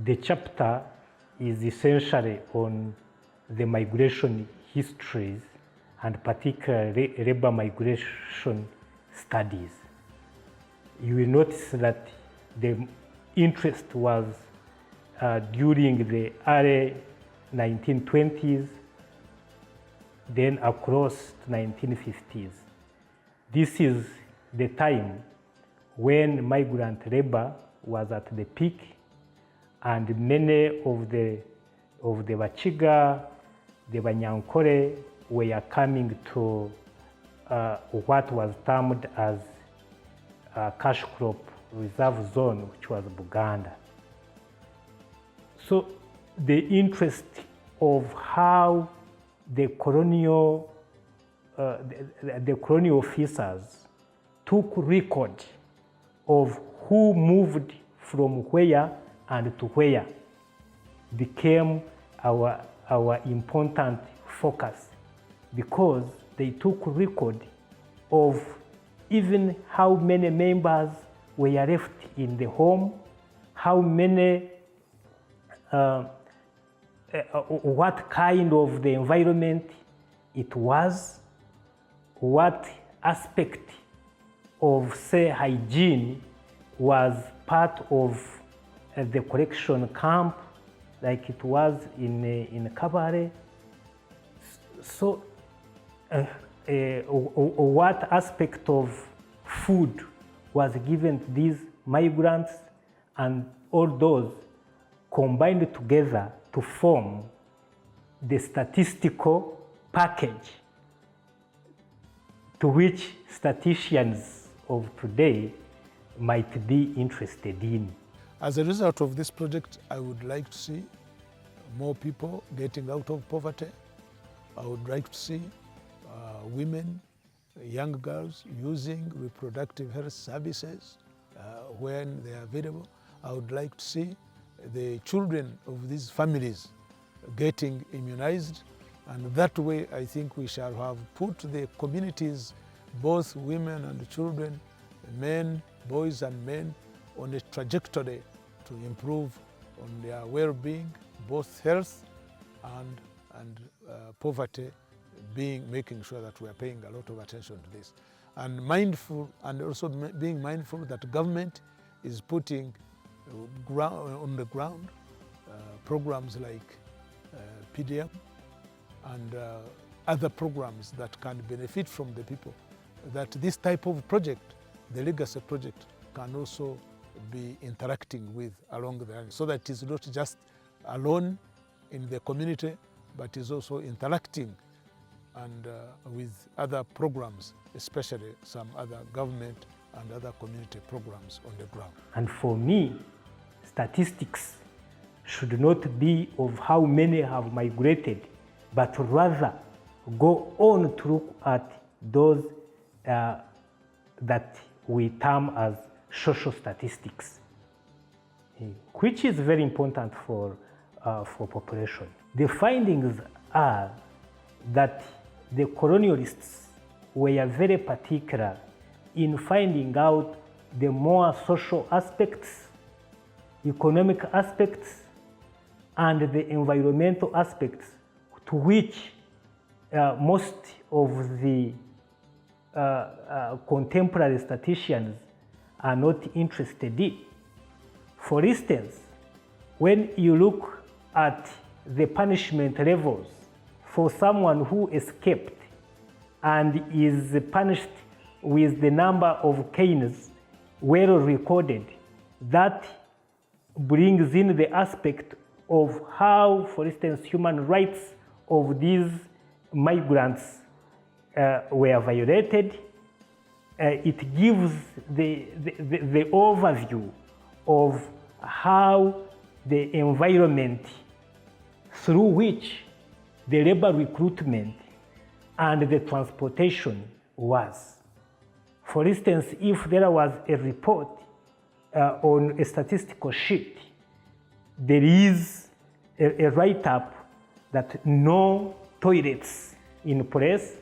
The chapter is essentially on the migration histories and particularly labor migration studies. You will notice that the interest was during the early 1920s, then across 1950s. This is the time when migrant labor was at the peak, and many of the Bachiga, the Banyankore, were coming to what was termed as cash crop reserve zone, which was Buganda. So the interest of how the colonial officers took record of who moved from where and to where became our important focus, because they took record of even how many members were left in the home, how many, what kind of the environment it was, what aspect of, say, hygiene was part of the collection camp, like it was in Kabare. So what aspect of food was given to these migrants, and all those combined together to form the statistical package to which statisticians of today might be interested in. As a result of this project, I would like to see more people getting out of poverty. I would like to see women, young girls using reproductive health services when they are available. I would like to see the children of these families getting immunized, and that way I think we shall have put the communities, both women and children, men, boys and men, on a trajectory to improve on their well-being, both health and poverty, making sure that we are paying a lot of attention to this. And also being mindful that government is putting on the ground programs like PDM and other programs that can benefit from the people, that this type of project, the legacy project, can also be interacting with along the line, so that it is not just alone in the community, but is also interacting and with other programs, especially some other government and other community programs on the ground. And for me, statistics should not be of how many have migrated, but rather go on to look at those that we term as social statistics, which is very important for population. The findings are that the colonialists were very particular in finding out the more social aspects, economic aspects, and the environmental aspects to which most of the contemporary statisticians are not interested in. For instance, when you look at the punishment levels for someone who escaped and is punished with the number of canes well recorded, that brings in the aspect of how, for instance, human rights of these migrants were violated. It gives the overview of how the environment through which the labor recruitment and the transportation was. For instance, if there was a report on a statistical sheet, there is a write-up that no toilets in place,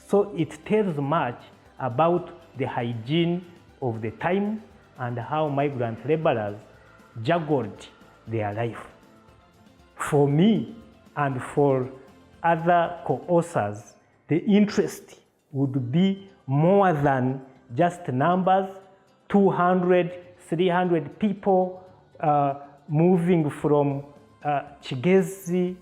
so it tells much about the hygiene of the time and how migrant laborers juggled their life. For me and for other co-authors, the interest would be more than just numbers, 200, 300 people moving from Kigezi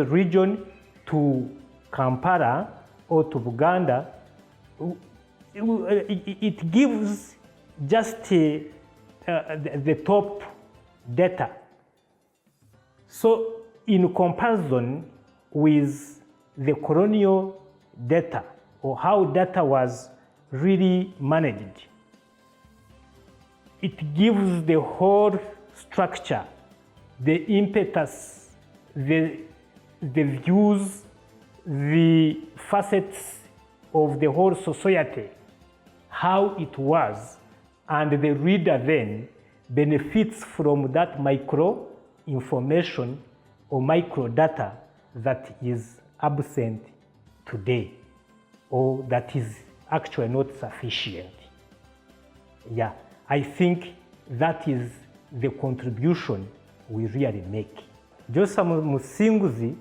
region to Kampala or to Buganda. It gives just the top data. So in comparison with the colonial data, or how data was really managed, it gives the whole structure, the impetus, the views, the facets of the whole society, how it was, and the reader then benefits from that micro information or micro data that is absent today, or that is actually not sufficient. Yeah, I think that is the contribution we really make. Joseph Musinguzi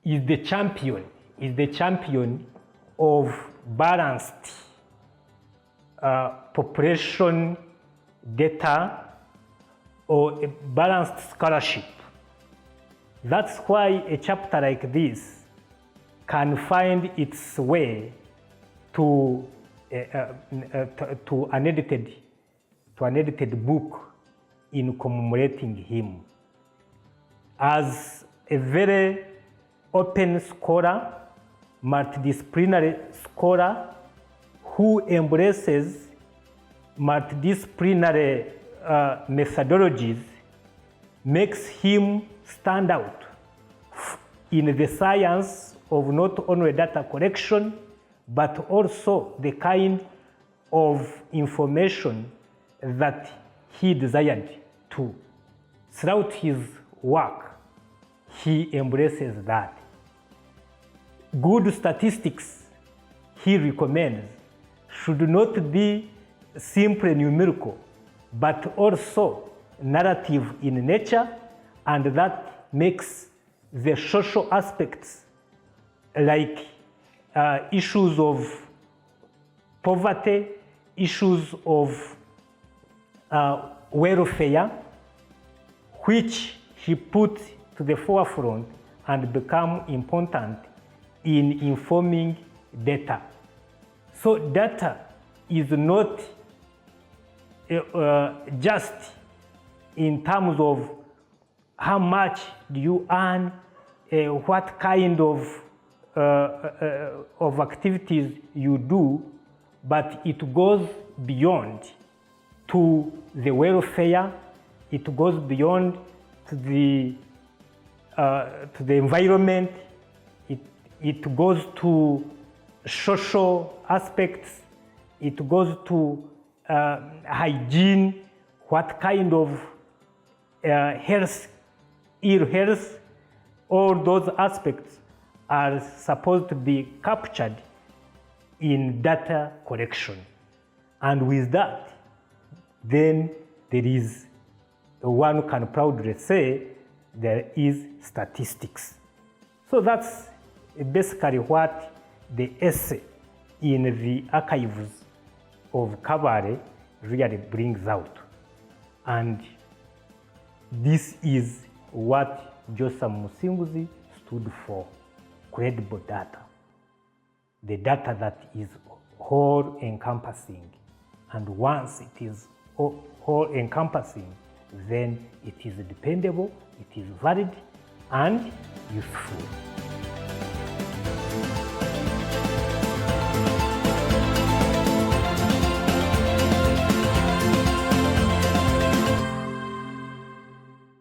is the champion of balanced population data or a balanced scholarship. That's why a chapter like this can find its way to an edited book in commemorating him. As a very open scholar, multidisciplinary scholar who embraces multidisciplinary methodologies, makes him stand out in the science of not only data collection, but also the kind of information that he desired to. Throughout his work, he embraces that. Good statistics, he recommends, should not be simply numerical, but also narrative in nature, and that makes the social aspects like issues of poverty, issues of welfare, which he put to the forefront and become important in informing data. So data is not just in terms of how much do you earn, what kind of activities you do, but it goes beyond to the welfare, it goes beyond to the environment, it goes to social aspects, it goes to hygiene, what kind of health, ill health, all those aspects are supposed to be captured in data collection. And with that, then there is, one can proudly say, there is statistics. So that's basically what the essay in the archives of Kabale really brings out. And this is what Joseph Musinguzi stood for: credible data. The data that is all-encompassing. And once it is all-encompassing, then it is dependable, it is valid, and useful.